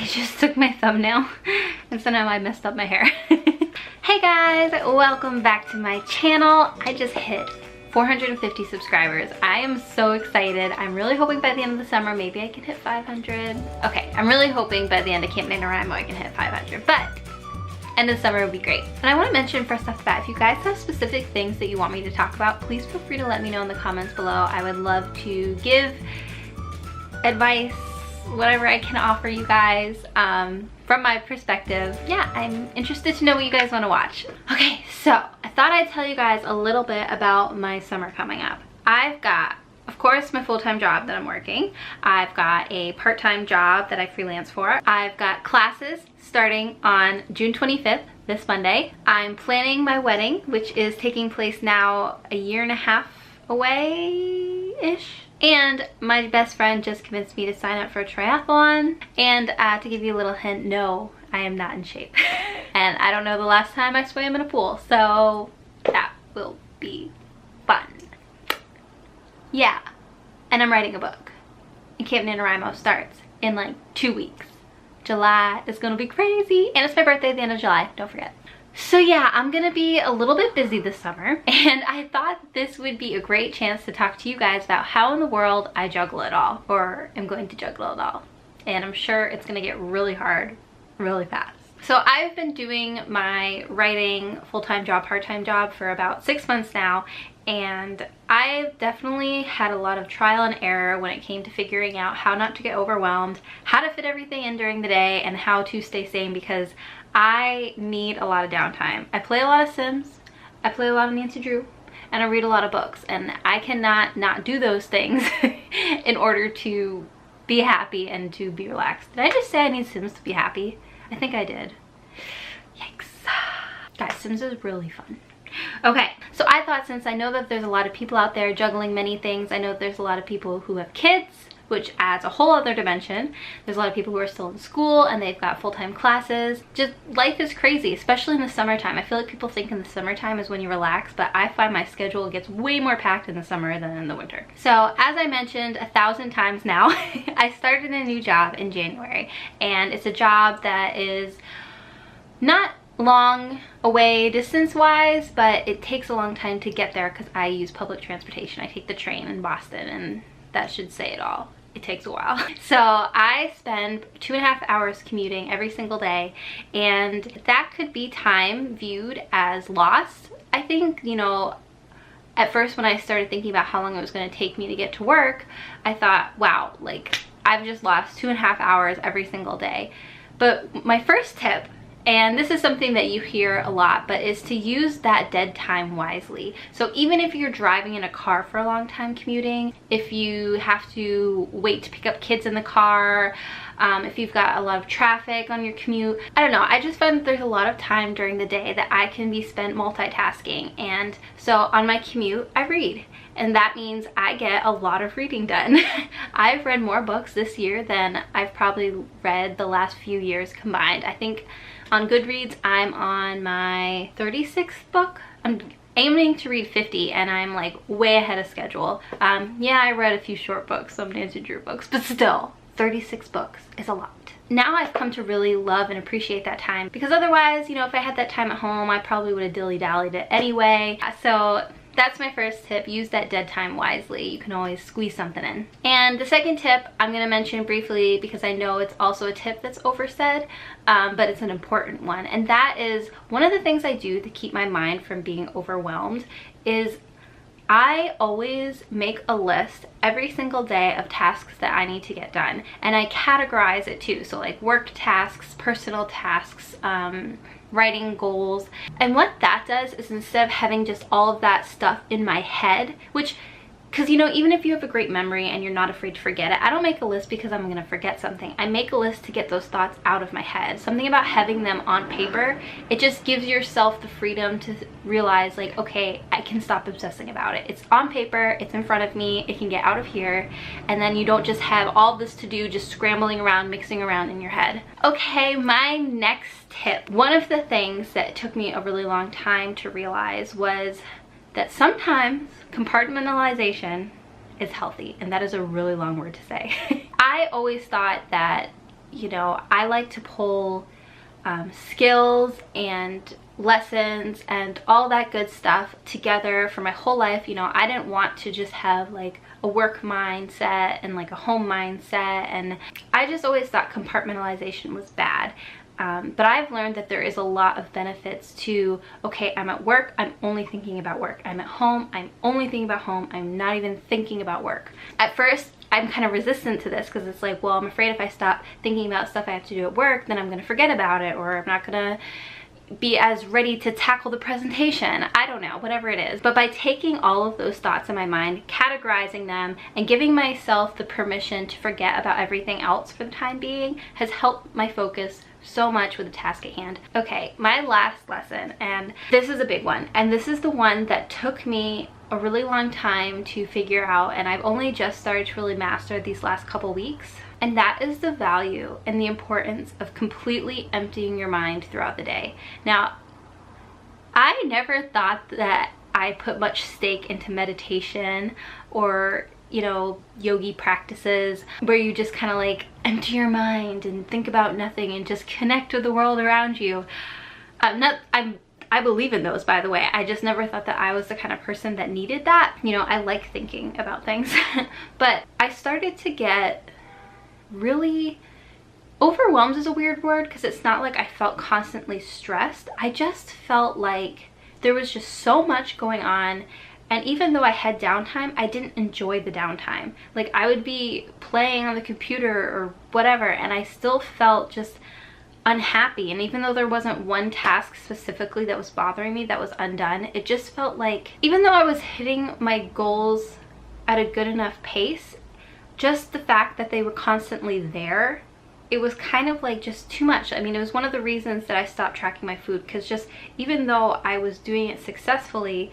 just took my thumbnail and so now I messed up my hair. Hey guys, welcome back to my channel. I just hit 450 subscribers. I am so excited. I'm really hoping by the end of the summer, maybe I can hit 500. Okay, I'm really hoping by the end of Camp NaNoWriMo I can hit 500, but end of the summer would be great. And I want to mention first off the bat, if you guys have specific things that you want me to talk about, please feel free to let me know in the comments below. I would love to give advice, whatever I can offer you guys from my perspective. Yeah, I'm interested to know what you guys want to watch. Okay, so I thought I'd tell you guys a little bit about my summer coming up. I've got, of course, my full-time job that I'm working. I've got a part-time job that I freelance for. I've got classes starting on June 25th, this Monday. I'm planning my wedding, which is taking place now a year and a half away-ish. And my best friend just convinced me to sign up for a triathlon. And to give you a little hint, no, I am not in shape. And I don't know the last time I swam in a pool, so that will be fun. Yeah, and I'm writing a book. And Camp NaNoWriMo starts in like 2 weeks. July is gonna be crazy. And it's my birthday at the end of July, don't forget. So yeah, I'm gonna be a little bit busy this summer, and I thought this would be a great chance to talk to you guys about how in the world I juggle it all, or am going to juggle it all. And I'm sure it's gonna get really hard, really fast. So I've been doing my writing full-time job, part-time job for about 6 months now, and I've definitely had a lot of trial and error when it came to figuring out how not to get overwhelmed, how to fit everything in during the day, and how to stay sane because I need a lot of downtime. I play a lot of Sims, I play a lot of Nancy Drew, and I read a lot of books, and I cannot not do those things in order to be happy and to be relaxed. Did I just say I need Sims to be happy? I think I did. Yikes. Guys, Sims is really fun. Okay, so I thought, since I know that there's a lot of people out there juggling many things, I know that there's a lot of people who have kids, which adds a whole other dimension. There's a lot of people who are still in school and they've got full-time classes. Just life is crazy, especially in the summertime. I feel like people think in the summertime is when you relax, but I find my schedule gets way more packed in the summer than in the winter. So as I mentioned 1,000 times now, I started a new job in January, and it's a job that is not long away distance-wise, but it takes a long time to get there because I use public transportation. I take the train in Boston, and that should say it all. It takes a while. So I spend 2.5 hours commuting every single day, and that could be time viewed as lost. I think, you know, at first when I started thinking about how long it was going to take me to get to work, I thought, wow, like I've just lost 2.5 hours every single day. But my first tip, and this is something that you hear a lot, but is to use that dead time wisely. So even if you're driving in a car for a long time commuting, if you have to wait to pick up kids in the car, if you've got a lot of traffic on your commute, I don't know, I just find that there's a lot of time during the day that I can be spent multitasking. And so on my commute, I read. And that means I get a lot of reading done. I've read more books this year than I've probably read the last few years combined. I think on Goodreads, I'm on my 36th book. I'm aiming to read 50, and I'm like way ahead of schedule. Yeah, I read a few short books, some Nancy Drew books, but still, 36 books is a lot. Now I've come to really love and appreciate that time, because otherwise, you know, if I had that time at home, I probably would have dilly-dallied it anyway. So that's my first tip. Use that dead time wisely. You can always squeeze something in. And the second tip I'm going to mention briefly, because I know it's also a tip that's oversaid, but it's an important one. And that is, one of the things I do to keep my mind from being overwhelmed is I always make a list every single day of tasks that I need to get done. And I categorize it too. So like work tasks, personal tasks, writing goals. And what that does is, instead of having just all of that stuff in my head, which, because you know, even if you have a great memory and you're not afraid to forget it, I don't make a list because I'm gonna forget something. I make a list to get those thoughts out of my head. Something about having them on paper, it just gives yourself the freedom to realize, like, okay, I can stop obsessing about it. It's on paper, it's in front of me, it can get out of here, and then you don't just have all this to do just scrambling around, mixing around in your head. Okay, my next tip. One of the things that took me a really long time to realize was that sometimes compartmentalization is healthy, and that is a really long word to say. I always thought that you know, I like to pull skills and lessons and all that good stuff together for my whole life. You know, I didn't want to just have like a work mindset and like a home mindset, and I just always thought compartmentalization was bad. But I've learned that there is a lot of benefits to, okay, I'm at work, I'm only thinking about work. I'm at home, I'm only thinking about home. I'm not even thinking about work. At first, I'm kind of resistant to this because it's like, well, I'm afraid if I stop thinking about stuff I have to do at work, then I'm going to forget about it, or I'm not going to be as ready to tackle the presentation. I don't know, whatever it is. But by taking all of those thoughts in my mind, categorizing them, and giving myself the permission to forget about everything else for the time being has helped my focus so much with the task at hand. Okay, my last lesson, and this is a big one, and this is the one that took me a really long time to figure out, and I've only just started to really master these last couple weeks. And that is the value and the importance of completely emptying your mind throughout the day. Now, I never thought that I put much stake into meditation or, you know, yogi practices where you just kind of like empty your mind and think about nothing and just connect with the world around you. I believe in those, by the way. I just never thought that I was the kind of person that needed that. You know, I like thinking about things. But I started to get really overwhelmed, is a weird word, because it's not like I felt constantly stressed. I just felt like there was just so much going on, and even though I had downtime, I didn't enjoy the downtime. Like, I would be playing on the computer or whatever, and I still felt just unhappy. And even though there wasn't one task specifically that was bothering me that was undone, it just felt like even though I was hitting my goals at a good enough pace, just the fact that they were constantly there, it was kind of like just too much. I mean, it was one of the reasons that I stopped tracking my food, because just even though I was doing it successfully,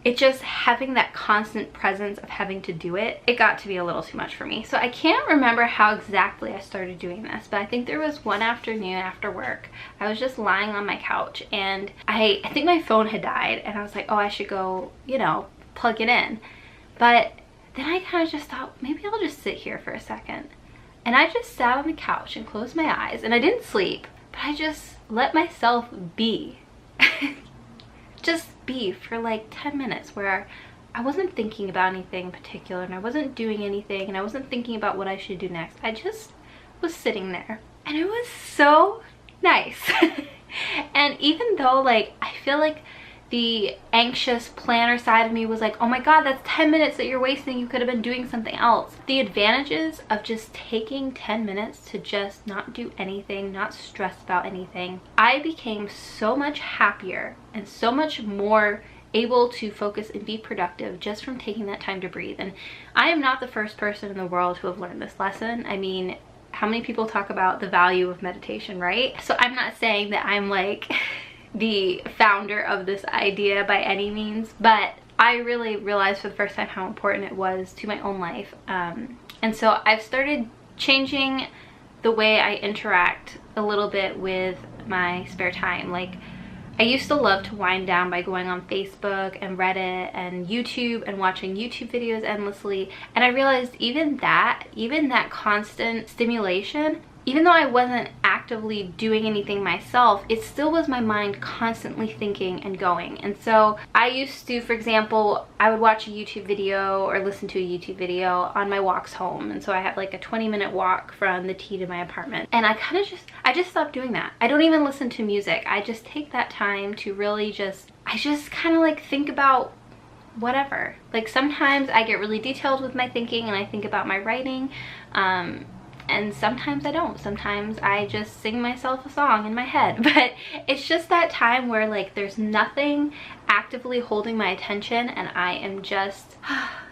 it just having that constant presence of having to do it, it got to be a little too much for me. So I can't remember how exactly I started doing this, but I think there was one afternoon after work, I was just lying on my couch, and I think my phone had died, and I was like, oh, I should go, you know, plug it in. But then I kind of just thought, maybe I'll just sit here for a second. And I just sat on the couch and closed my eyes, and I didn't sleep, but I just let myself be. Just be for like 10 minutes where I wasn't thinking about anything in particular, and I wasn't doing anything, and I wasn't thinking about what I should do next. I just was sitting there, and it was so nice. And even though, like, I feel like the anxious planner side of me was like, oh my god, that's 10 minutes that you're wasting, you could have been doing something else. The advantages of just taking 10 minutes to just not do anything, not stress about anything, I became so much happier and so much more able to focus and be productive just from taking that time to breathe. And I am not the first person in the world who have learned this lesson. I mean, how many people talk about the value of meditation, right? So I'm not saying that I'm like the founder of this idea by any means, but I really realized for the first time how important it was to my own life. And so I've started changing the way I interact a little bit with my spare time. Like, I used to love to wind down by going on Facebook and Reddit and YouTube and watching YouTube videos endlessly. And I realized even that constant stimulation, even though I wasn't actively doing anything myself, it still was my mind constantly thinking and going. And so I used to, for example, I would watch a YouTube video or listen to a YouTube video on my walks home. And so I have like a 20-minute walk from the T to my apartment. And I just stopped doing that. I don't even listen to music. I just take that time to really I just kind of like think about whatever. Like, sometimes I get really detailed with my thinking and I think about my writing. And sometimes I don't. Sometimes I just sing myself a song in my head. But it's just that time where, like, there's nothing actively holding my attention and I am just,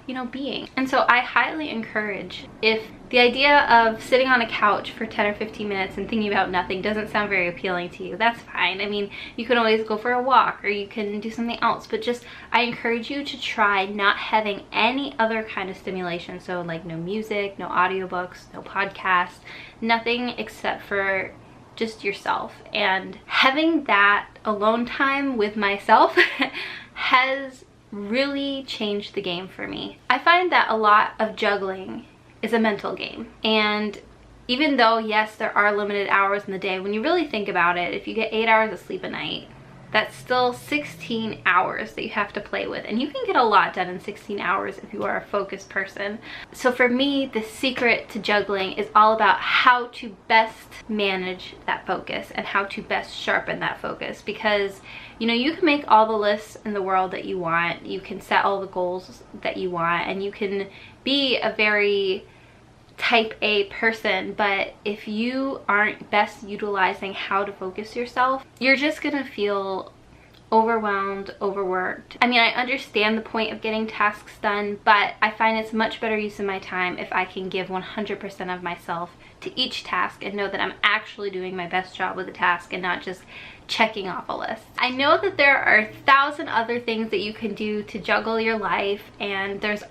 you know, being. And so I highly encourage, if the idea of sitting on a couch for 10 or 15 minutes and thinking about nothing doesn't sound very appealing to you, that's fine. I mean, you can always go for a walk or you can do something else, but just, I encourage you to try not having any other kind of stimulation. So like no music, no audiobooks, no podcasts, nothing except for just yourself. And having that alone time with myself has really changed the game for me. I find that a lot of juggling is a mental game, and even though, yes, there are limited hours in the day, when you really think about it, if you get 8 hours of sleep a night, that's still 16 hours that you have to play with. And you can get a lot done in 16 hours if you are a focused person. So for me, the secret to juggling is all about how to best manage that focus and how to best sharpen that focus. Because, you know, you can make all the lists in the world that you want. You can set all the goals that you want. And you can be a very type A person, but if you aren't best utilizing how to focus yourself, you're just gonna feel overwhelmed, overworked. I mean, I understand the point of getting tasks done, but I find it's much better use of my time if I can give 100% of myself to each task and know that I'm actually doing my best job with the task and not just checking off a list. I know that there are 1,000 other things that you can do to juggle your life, and there's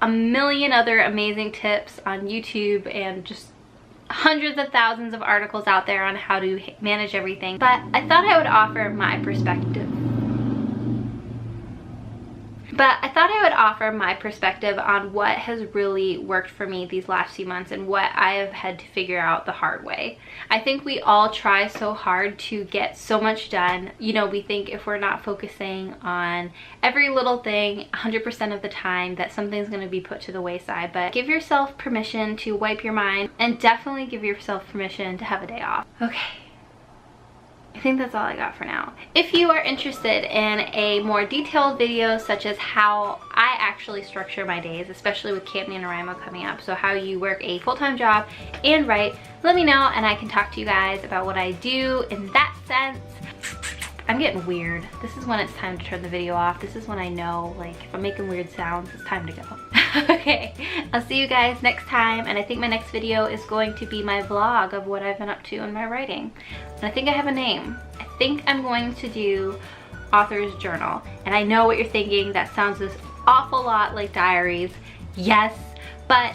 a million other amazing tips on YouTube and just hundreds of thousands of articles out there on how to manage everything. But I thought I would offer my perspective. On what has really worked for me these last few months and what I have had to figure out the hard way. I think we all try so hard to get so much done. You know, we think if we're not focusing on every little thing 100% of the time that something's going to be put to the wayside. But give yourself permission to wipe your mind, and definitely give yourself permission to have a day off. Okay. I think that's all I got for now. If you are interested in a more detailed video, such as how I actually structure my days, especially with Camp NaNoWriMo coming up, so how you work a full-time job and write, let me know and I can talk to you guys about what I do in that sense. I'm getting weird. This is when it's time to turn the video off. This is when I know, like, if I'm making weird sounds, it's time to go. Okay, I'll see you guys next time, and I think my next video is going to be my vlog of what I've been up to in my writing. And I think I have a name. I think I'm going to do Author's Journal. And I know what you're thinking, that sounds this awful lot like diaries. Yes, but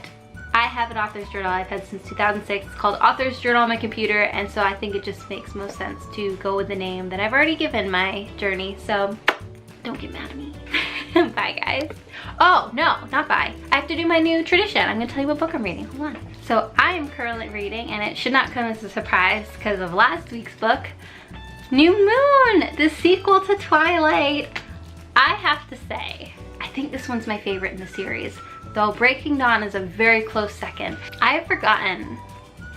I have an author's journal I've had since 2006. It's called Author's Journal on my computer, and so I think it just makes most sense to go with the name that I've already given my journey, so don't get mad at me. Bye, guys. Oh, no, not bye. I have to do my new tradition. I'm gonna tell you what book I'm reading. Hold on. So I am currently reading, and it should not come as a surprise because of last week's book, New Moon, the sequel to Twilight. I have to say, I think this one's my favorite in the series, though Breaking Dawn is a very close second. I have forgotten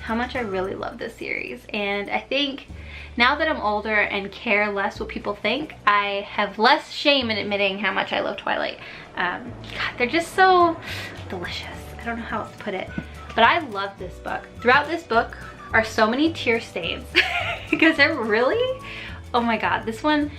how much I really love this series, and I think now that I'm older and care less what people think, I have less shame in admitting how much I love Twilight. God, they're just so delicious. I don't know how else to put it, but I love this book. Throughout this book are so many tear stains because they're really, oh my God, this one,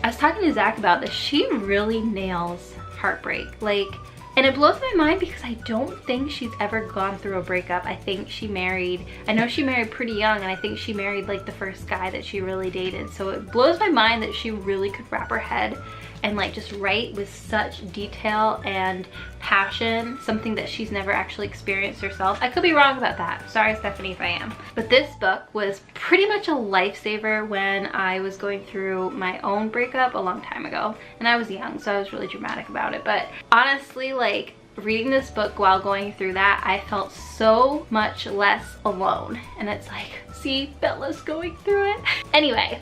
I was talking to Zach about this, she really nails heartbreak. Like, and it blows my mind because I don't think she's ever gone through a breakup. I think she married, I know she married pretty young, and I think she married like the first guy that she really dated. So it blows my mind that she really could wrap her head and like just write with such detail and passion, something that she's never actually experienced herself. I could be wrong about that. Sorry, Stephanie, if I am. But this book was pretty much a lifesaver when I was going through my own breakup a long time ago. And I was young, so I was really dramatic about it. But honestly, like, reading this book while going through that, I felt so much less alone. And it's like, see, Bella's going through it. Anyway,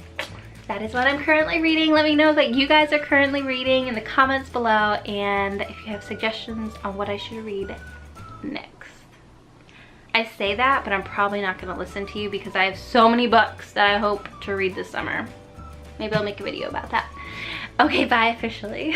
that is what I'm currently reading. Let me know what you guys are currently reading in the comments below, and if you have suggestions on what I should read next. I say that, but I'm probably not going to listen to you because I have so many books that I hope to read this summer. Maybe I'll make a video about that. Okay, bye officially.